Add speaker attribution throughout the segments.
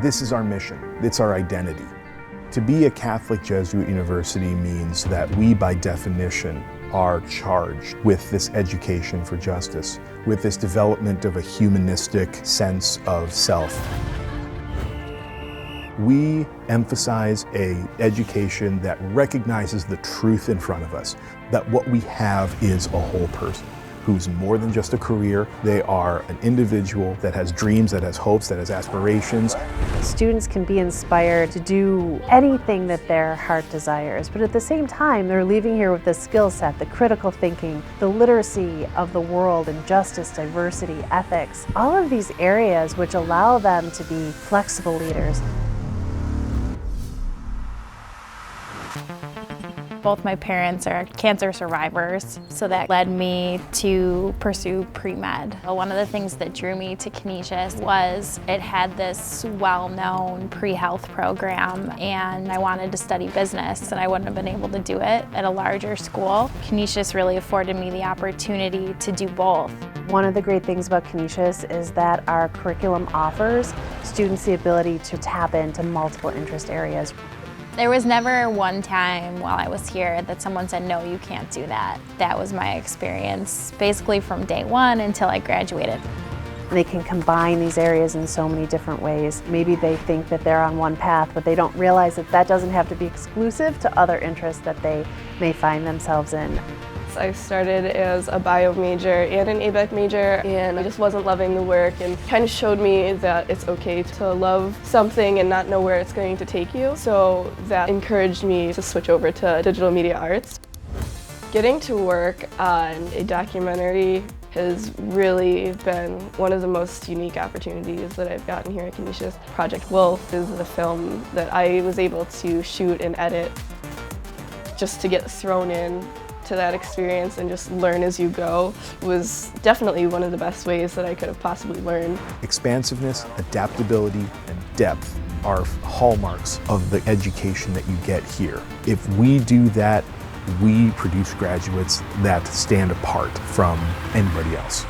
Speaker 1: This is our mission. It's our identity. To be a Catholic Jesuit university means that we, by definition, are charged with this education for justice, with this development of a humanistic sense of self. We emphasize an education that recognizes the truth in front of us, that what we have is a whole person who's more than just a career. They are an individual that has dreams, that has hopes, that has aspirations.
Speaker 2: Students can be inspired to do anything that their heart desires, but at the same time, they're leaving here with the skill set, the critical thinking, the literacy of the world and justice, diversity, ethics, all of these areas which allow them to be flexible leaders.
Speaker 3: Both my parents are cancer survivors, so that led me to pursue pre-med. One of the things that drew me to Canisius was it had this well-known pre-health program, and I wanted to study business, and I wouldn't have been able to do it at a larger school. Canisius really afforded me the opportunity to do both.
Speaker 2: One of the great things about Canisius is that our curriculum offers students the ability to tap into multiple interest areas.
Speaker 3: There was never one time while I was here that someone said, no, you can't do that. That was my experience basically from day one until I graduated.
Speaker 2: They can combine these areas in so many different ways. Maybe they think that they're on one path, but they don't realize that that doesn't have to be exclusive to other interests that they may find themselves in.
Speaker 4: I started as a bio major and an ABAC major, and I just wasn't loving the work, and kind of showed me that it's okay to love something and not know where it's going to take you. So that encouraged me to switch over to digital media arts. Getting to work on a documentary has really been one of the most unique opportunities that I've gotten here at Canisius. Project Wolf is the film that I was able to shoot and edit just to get thrown in to that experience and just learn as you go was definitely one of the best ways that I could have possibly learned.
Speaker 1: Expansiveness, adaptability, and depth are hallmarks of the education that you get here. If we do that, we produce graduates that stand apart from anybody else.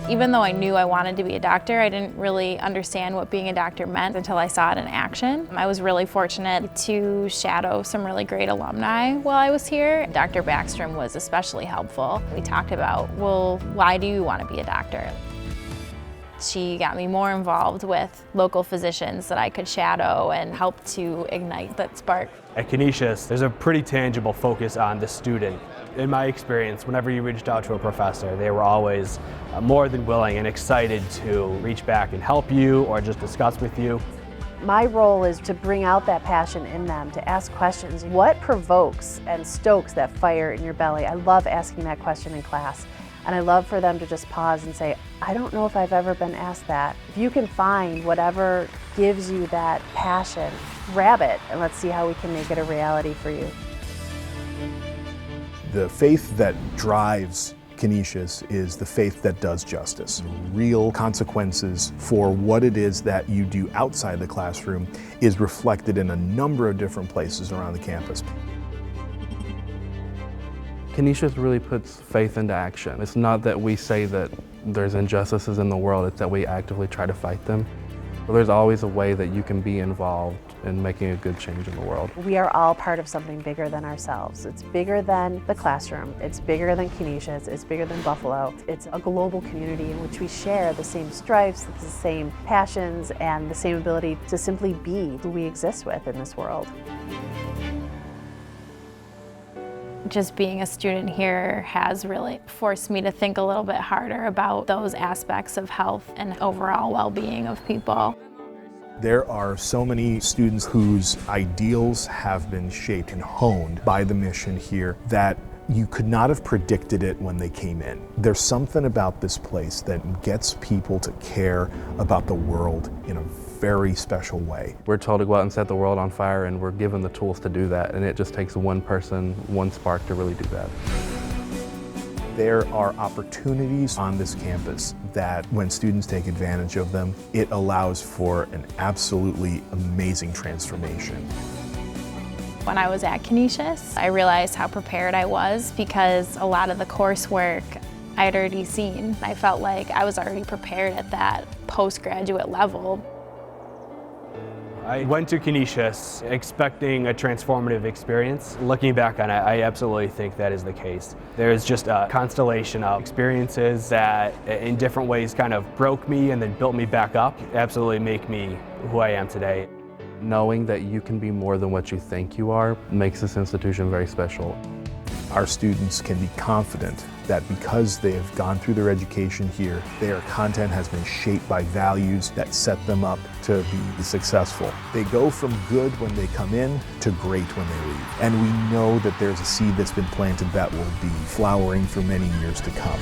Speaker 3: Even though I knew I wanted to be a doctor, I didn't really understand what being a doctor meant until I saw it in action. I was really fortunate to shadow some really great alumni while I was here. Dr. Backstrom was especially helpful. We talked about, well, why do you want to be a doctor? She got me more involved with local physicians that I could shadow and help to ignite that spark.
Speaker 5: At Canisius, there's a pretty tangible focus on the student. In my experience, whenever you reached out to a professor, they were always more than willing and excited to reach back and help you or just discuss with you.
Speaker 2: My role is to bring out that passion in them, to ask questions. What provokes and stokes that fire in your belly? I love asking that question in class. And I love for them to just pause and say, I don't know if I've ever been asked that. If you can find whatever gives you that passion, grab it, and let's see how we can make it a reality for you.
Speaker 1: The faith that drives Canisius is the faith that does justice. Real consequences for what it is that you do outside the classroom is reflected in a number of different places around the campus.
Speaker 6: Canisius really puts faith into action. It's not that we say that there's injustices in the world, it's that we actively try to fight them. But there's always a way that you can be involved in making a good change in the world.
Speaker 2: We are all part of something bigger than ourselves. It's bigger than the classroom, it's bigger than Canisius, it's bigger than Buffalo. It's a global community in which we share the same stripes, the same passions, and the same ability to simply be who we exist with in this world.
Speaker 3: Just being a student here has really forced me to think a little bit harder about those aspects of health and overall well-being of people.
Speaker 1: There are so many students whose ideals have been shaped and honed by the mission here that you could not have predicted it when they came in. There's something about this place that gets people to care about the world in a very special way.
Speaker 6: We're told to go out and set the world on fire, and we're given the tools to do that, and it just takes one person, one spark to really do that.
Speaker 1: There are opportunities on this campus that when students take advantage of them, it allows for an absolutely amazing transformation.
Speaker 3: When I was at Canisius, I realized how prepared I was because a lot of the coursework I had already seen. I felt like I was already prepared at that postgraduate level.
Speaker 5: I went to Canisius expecting a transformative experience. Looking back on it, I absolutely think that is the case. There's just a constellation of experiences that in different ways kind of broke me and then built me back up, absolutely make me who I am today.
Speaker 6: Knowing that you can be more than what you think you are makes this institution very special.
Speaker 1: Our students can be confident that because they have gone through their education here, their content has been shaped by values that set them up to be successful. They go from good when they come in to great when they leave. And we know that there's a seed that's been planted that will be flowering for many years to come.